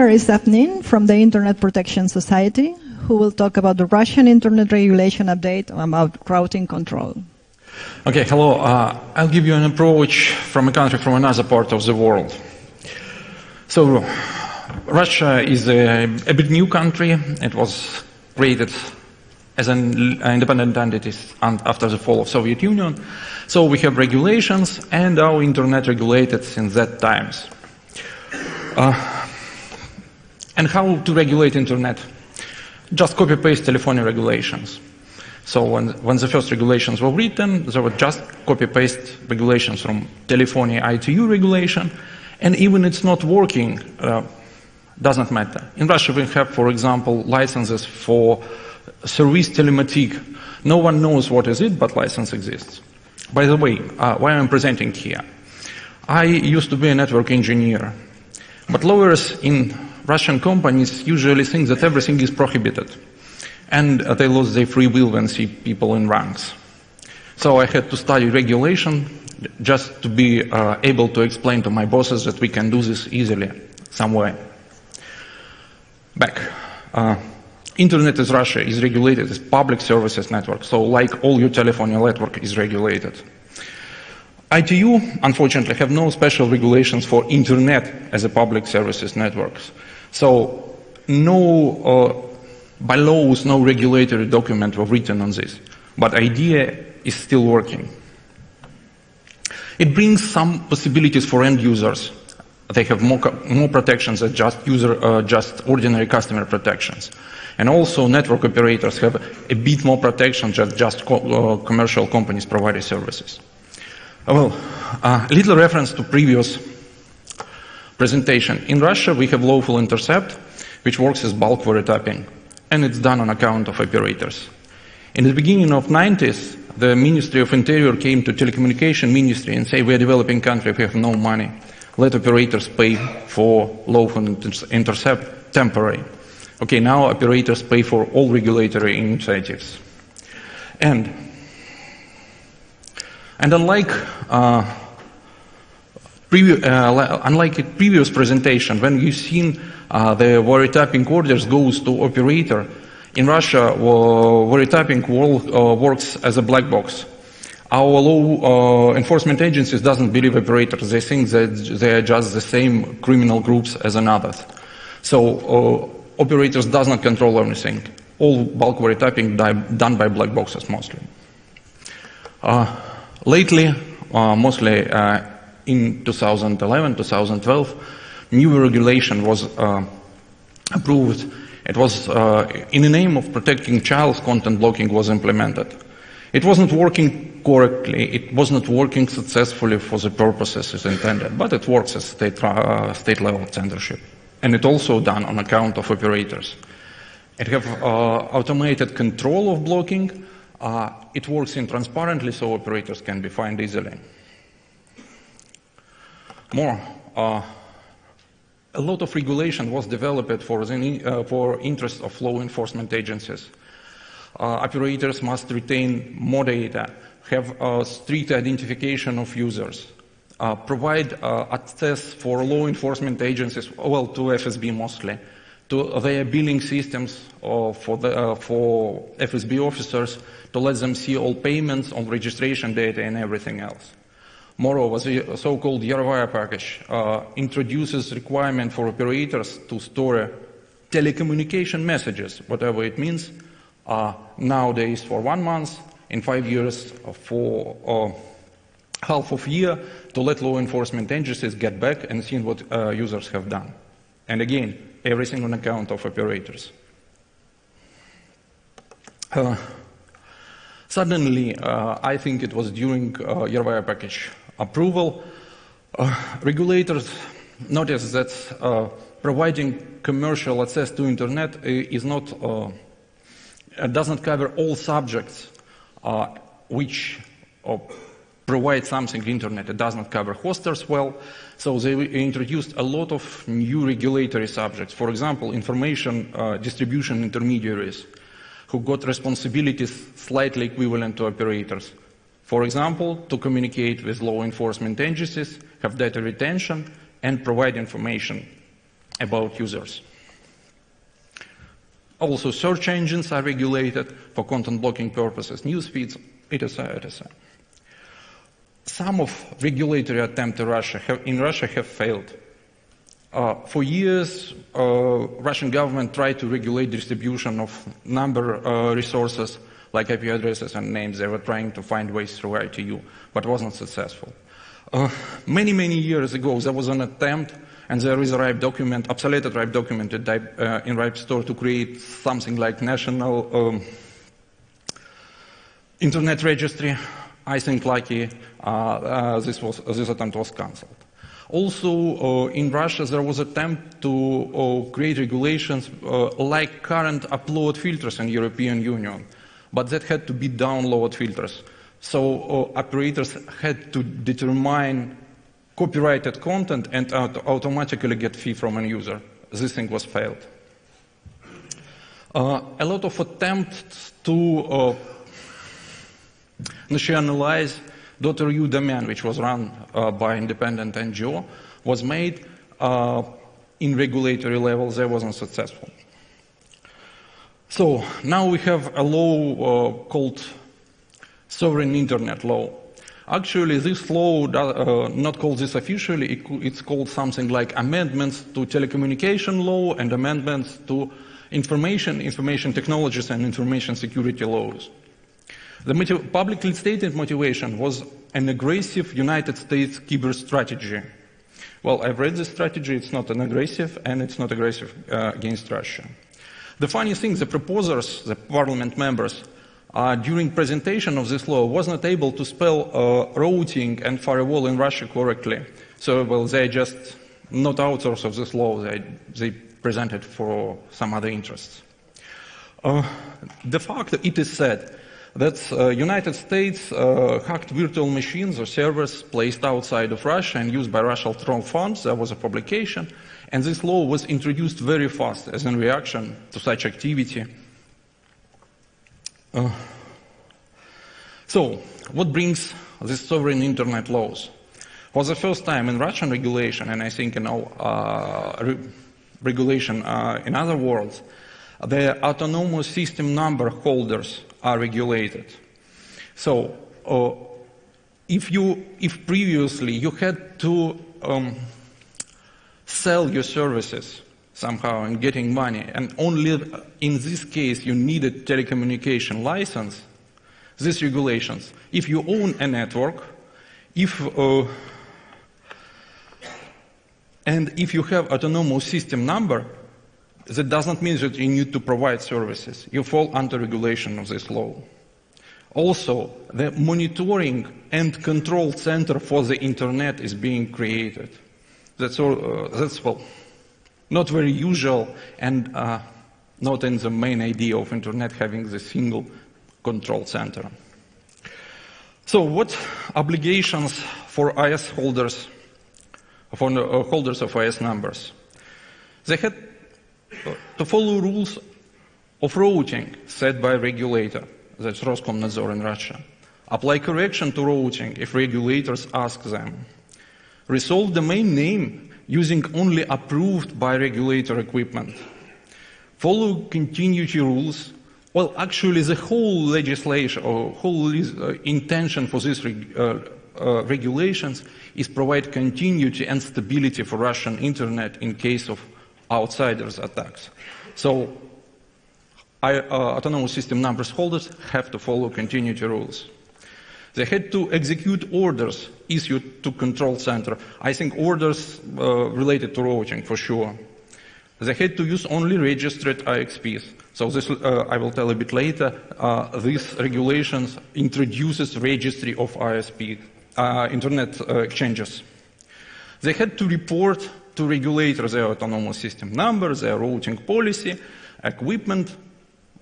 Alexandr Исавнин from the Internet Protection Society, who will talk about the Russian Internet regulation update about routing control. Okay, hello. I'll give you an approach from a country from another part of the world. So, Russia is a bit new country. It was created as an independent entity after the fall of Soviet Union. So we have regulations, and our internet regulated since that times. And how to regulate internet? Just copy-paste telephony regulations. So when the first regulations were written, they were just copy-paste regulations from telephony ITU regulation, and even it's not working, doesn't matter. In Russia we have, for example, licenses for service telematique. No one knows what is it, but license exists. By the way, why I'm presenting here? I used to be a network engineer, but lawyers in Russian companies usually think that everything is prohibited, and they lose their free will when see people in ranks. So I had to study regulation just to be able to explain to my bosses that we can do this easily somewhere. Back. Internet in Russia is regulated as public services network, so like all your telephony network is regulated. ITU, unfortunately, have no special regulations for internet as a public services network. So no, by laws, no regulatory document were written on this, but idea is still working. It brings some possibilities for end users. They have more protections than just ordinary customer protections. And also network operators have a bit more protection than just commercial companies providing services. Well, a little reference to previous presentation. In Russia, we have lawful intercept, which works as bulk wiretapping, and it's done on account of operators. In the beginning of 90s, the Ministry of Interior came to Telecommunication Ministry and say, we're a developing country, we have no money. Let operators pay for lawful intercept temporary. Okay, now operators pay for all regulatory initiatives. And unlike previous presentation, when you've seen the wiretapping orders goes to operator, in Russia, wiretapping works as a black box. Our law enforcement agencies doesn't believe operators. They think that they are just the same criminal groups as another. So operators does not control everything. All bulk wiretapping done by black boxes mostly. Lately, mostly in 2011, 2012, new regulation was approved. It was in the name of protecting child content blocking was implemented. It wasn't working correctly. It was not working successfully for the purposes it's intended, but it works as state-level censorship. And it also done on account of operators. It have automated control of blocking. It works transparently, so operators can be fined easily. More. A lot of regulation was developed for interest of law enforcement agencies. Operators must retain more data, have strict identification of users, provide access for law enforcement agencies, well, to FSB mostly, to their billing systems for FSB officers, to let them see all payments on registration data and everything else. Moreover, the so-called Yarovaya package introduces requirement for operators to store telecommunication messages, whatever it means, nowadays for 1 month, in 5 years for half of a year, to let law enforcement agencies get back and see what users have done. And again, everything on account of operators. Suddenly, I think it was during Yarovaya package approval, regulators noticed that providing commercial access to internet is not doesn't cover all subjects which provide something internet. It does not cover hosters well, so they introduced a lot of new regulatory subjects. For example, information distribution intermediaries, who got responsibilities slightly equivalent to operators. For example, to communicate with law enforcement agencies, have data retention, and provide information about users. Also, search engines are regulated for content blocking purposes, news feeds, etc., etc. Some of regulatory attempts in Russia have failed. For years, Russian government tried to regulate distribution of number resources like IP addresses and names. They were trying to find ways through ITU, but wasn't successful. Many years ago, there was an attempt, and there is a RIPE document, obsoleted RIPE document in RIPE store to create something like national internet registry. I think lucky this attempt was cancelled. Also, in Russia, there was an attempt to create regulations like current upload filters in European Union, but that had to be download filters. So operators had to determine copyrighted content and automatically get fee from a user. This thing was failed. A lot of attempts to nationalize .ru domain, which was run by independent NGO, was made in regulatory levels. That wasn't successful. So now we have a law called Sovereign Internet Law. Actually, this law, not called this officially, it's called something like Amendments to Telecommunication Law and Amendments to Information Technologies and Information Security Laws. The publicly stated motivation was an aggressive United States cyber strategy. Well, I've read the strategy, it's not an aggressive, and it's not aggressive against Russia. The funny thing, the proposers, the parliament members, during presentation of this law was not able to spell routing and firewall in Russia correctly. So, well, they're just not authors of this law, they presented for some other interests. The fact that it is said that United States hacked virtual machines or servers placed outside of Russia and used by Russian troll funds. There was a publication, and this law was introduced very fast as a reaction to such activity. So, what brings these sovereign internet laws? For the first time in Russian regulation, and I think in all regulation in other worlds, the autonomous system number holders are regulated. So, if previously you had to sell your services somehow and getting money, and only in this case you needed telecommunication license, these regulations, if you own a network, and if you have autonomous system number, that doesn't mean that you need to provide services. You fall under regulation of this law. Also, the monitoring and control center for the internet is being created. That's well, not very usual, and not in the main idea of internet having the single control center. So, what obligations for IS holders, for holders of IS numbers? They had to follow rules of routing set by a regulator, that's Roskomnadzor in Russia. Apply correction to routing if regulators ask them. Resolve domain name using only approved by regulator equipment. Follow continuity rules. Well, actually the whole legislation or whole intention for these regulations is provide continuity and stability for Russian internet in case of outsiders attacks. So autonomous system numbers holders have to follow continuity rules. They had to execute orders issued to control center. I think orders related to routing for sure. They had to use only registered IXPs. So this, I will tell a bit later, these regulations introduces registry of ISP, internet exchanges. They had to report to regulators their autonomous system number, their routing policy, equipment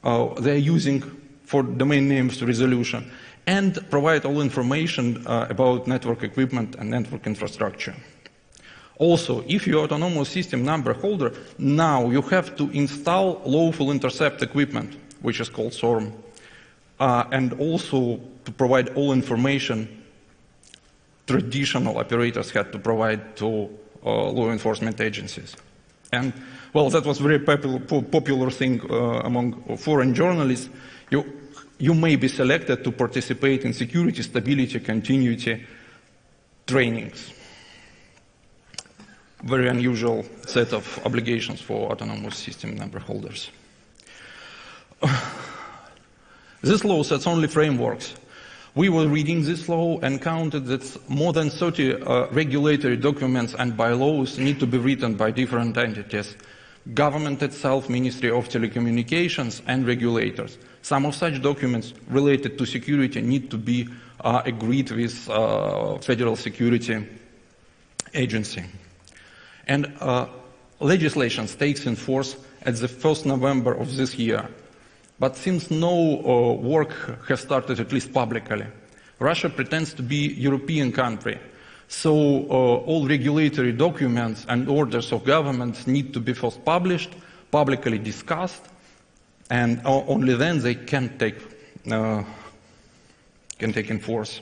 they're using for domain names resolution, and provide all information about network equipment and network infrastructure. Also, if you're autonomous system number holder, now you have to install lawful intercept equipment, which is called SORM, and also to provide all information traditional operators had to provide to law enforcement agencies. And, well, that was a very popular thing among foreign journalists. You may be selected to participate in security, stability, continuity trainings. Very unusual set of obligations for autonomous system number holders. This law sets only frameworks. We were reading this law and counted that more than 30 regulatory documents and bylaws need to be written by different entities. Government itself, Ministry of Telecommunications, and regulators. Some of such documents related to security need to be agreed with Federal Security Agency. And legislation takes in force at the 1st November of this year. But since no work has started, at least publicly, Russia pretends to be a European country. So all regulatory documents and orders of governments need to be first published, publicly discussed, and only then they can take in force.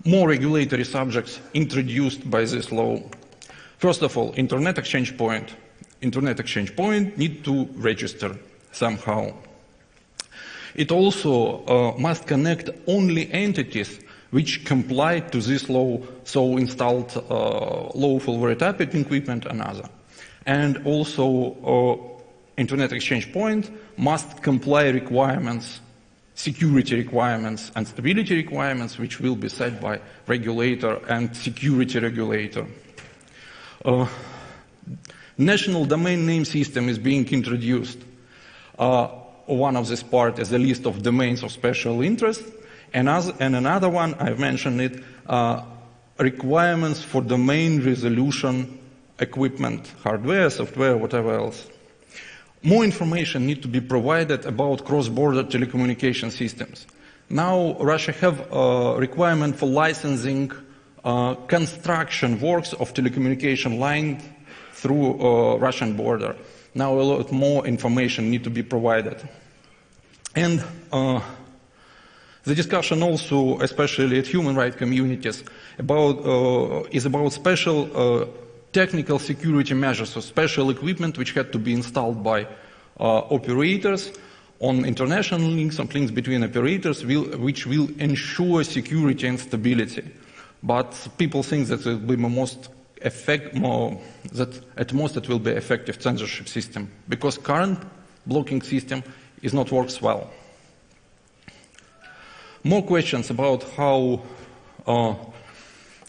More regulatory subjects introduced by this law. First of all, Internet exchange point. Internet exchange point need to register somehow. It also must connect only entities which comply to this law, so installed lawful very-typed equipment and other. And also Internet exchange point must comply requirements, security requirements and stability requirements, which will be set by regulator and security regulator. National domain name system is being introduced. One of this part is a list of domains of special interest, and another one, I've mentioned it, requirements for domain resolution equipment, hardware, software, whatever else. More information needs to be provided about cross-border telecommunication systems. Now Russia have a requirement for licensing construction works of telecommunication line through Russian border. Now a lot more information needs to be provided. And the discussion also, especially at human rights communities, is about special technical security measures, so special equipment which had to be installed by operators on international links, on links between operators, which will ensure security and stability. But people think that it will be that at most it will be effective censorship system, because current blocking system is not works well. More questions about how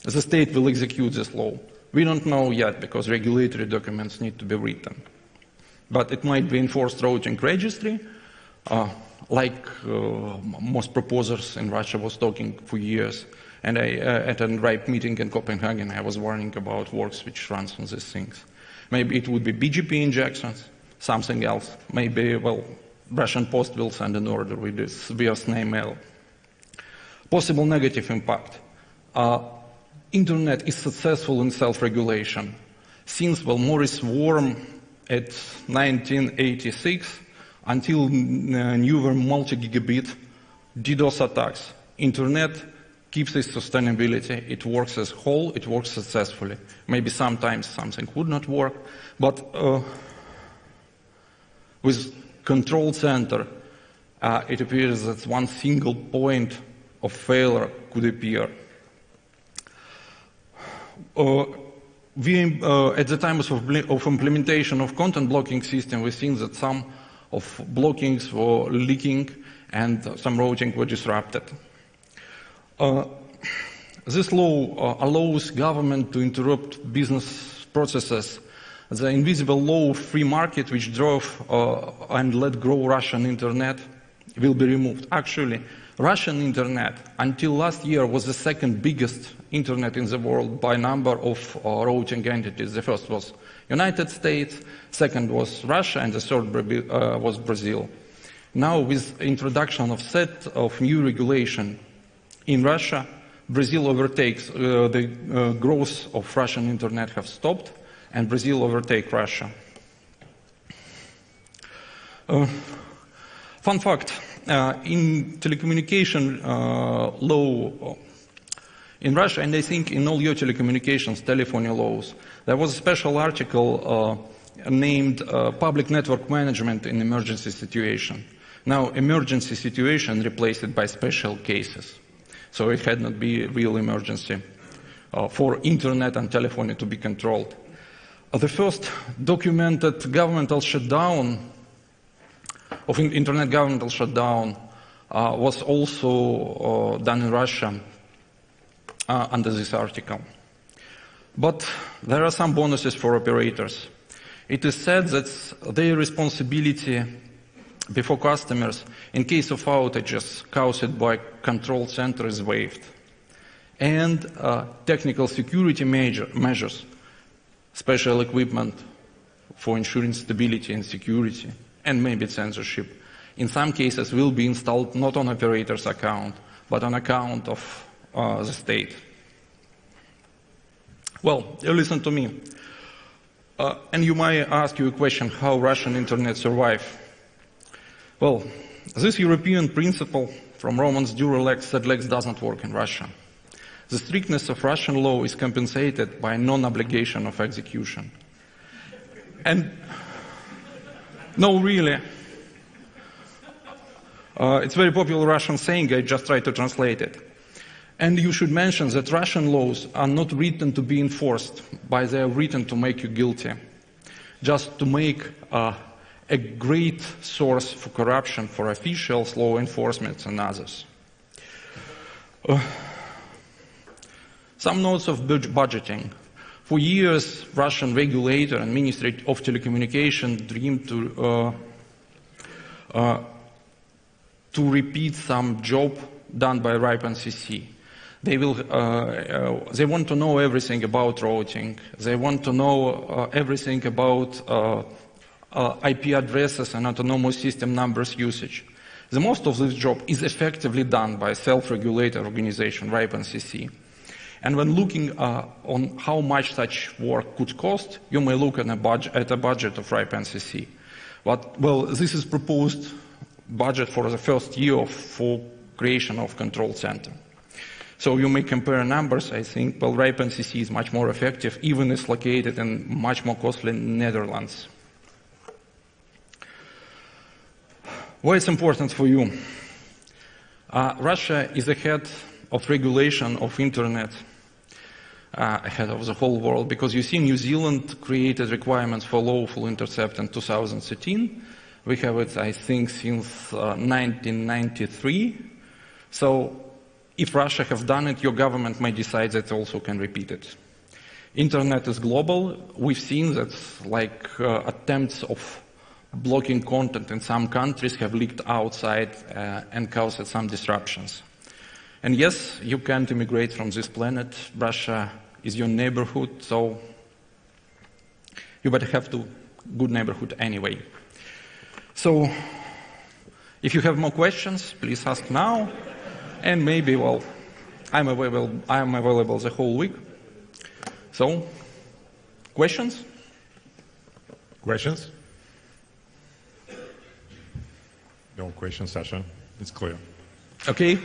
the state will execute this law. We don't know yet, because regulatory documents need to be written. But it might be enforced routing registry, like most proposers in Russia was talking for years. And at a RIPE meeting in Copenhagen, I was warning about works which runs on these things. Maybe it would be BGP injections, something else. Maybe, well, Russian Post will send an order with this via snail mail. Possible negative impact. Internet is successful in self-regulation. Since, well, Morris Worm at 1986 until newer multi-gigabit DDoS attacks, Internet keeps its sustainability. It works as a whole, it works successfully. Maybe sometimes something would not work, but with control center, it appears that one single point of failure could appear. At the time of implementation of content blocking system, we've seen that some of blockings were leaking and some routing were disrupted. This law allows government to interrupt business processes. The invisible law of free market, which drove and let grow Russian internet, will be removed. Actually, Russian internet until last year was the second biggest internet in the world by number of routing entities. The first was United States, second was Russia, and the third was Brazil. Now, with introduction of set of new regulation in Russia, Brazil overtakes, the growth of Russian internet have stopped, and Brazil overtake Russia. Fun fact, in telecommunication law, In Russia, and I think in all your telecommunications, telephony laws, there was a special article named Public Network Management in Emergency Situation. Now, emergency situation replaced it by special cases. So it had not been a real emergency for internet and telephony to be controlled. The first documented governmental shutdown of internet governmental shutdown was also done in Russia under this article. But there are some bonuses for operators. It is said that their responsibility before customers in case of outages caused by control center is waived. And technical security measures, special equipment for ensuring stability and security, and maybe censorship, in some cases will be installed not on operator's account, but on account of the state. Well, listen to me. And you might ask you a question, how Russian internet survive? Well, this European principle from Romans dura lex sed lex doesn't work in Russia. The strictness of Russian law is compensated by non-obligation of execution. And no, really. It's a very popular Russian saying, I just tried to translate it. And you should mention that Russian laws are not written to be enforced, but they are written to make you guilty. Just to make a great source for corruption for officials, law enforcement, and others. Some notes of budgeting. For years, Russian regulator and Ministry of Telecommunication dreamed to repeat some job done by RIPE and CC. They want to know everything about routing. They want to know everything about IP addresses and autonomous system numbers usage. The most of this job is effectively done by self-regulated organization, RIPE and CC. And when looking on how much such work could cost, you may look at a budget of RIPE and CC. But, well, this is proposed budget for the first year for creation of control center. So you may compare numbers. I think, well, RIPE and CC is much more effective, even is located in much more costly Netherlands. Why it's important for you? Russia is ahead of regulation of internet, ahead of the whole world, because you see New Zealand created requirements for lawful intercept in 2013. We have it, I think, since 1993. So if Russia have done it, your government may decide that also can repeat it. Internet is global. We've seen that attempts of blocking content in some countries have leaked outside and caused some disruptions. And yes, you can't immigrate from this planet. Russia is your neighborhood, so you better have a good neighborhood anyway. So if you have more questions, please ask now. And maybe, well, I'm available the whole week. So, questions? Questions? No question session. It's clear. Okay.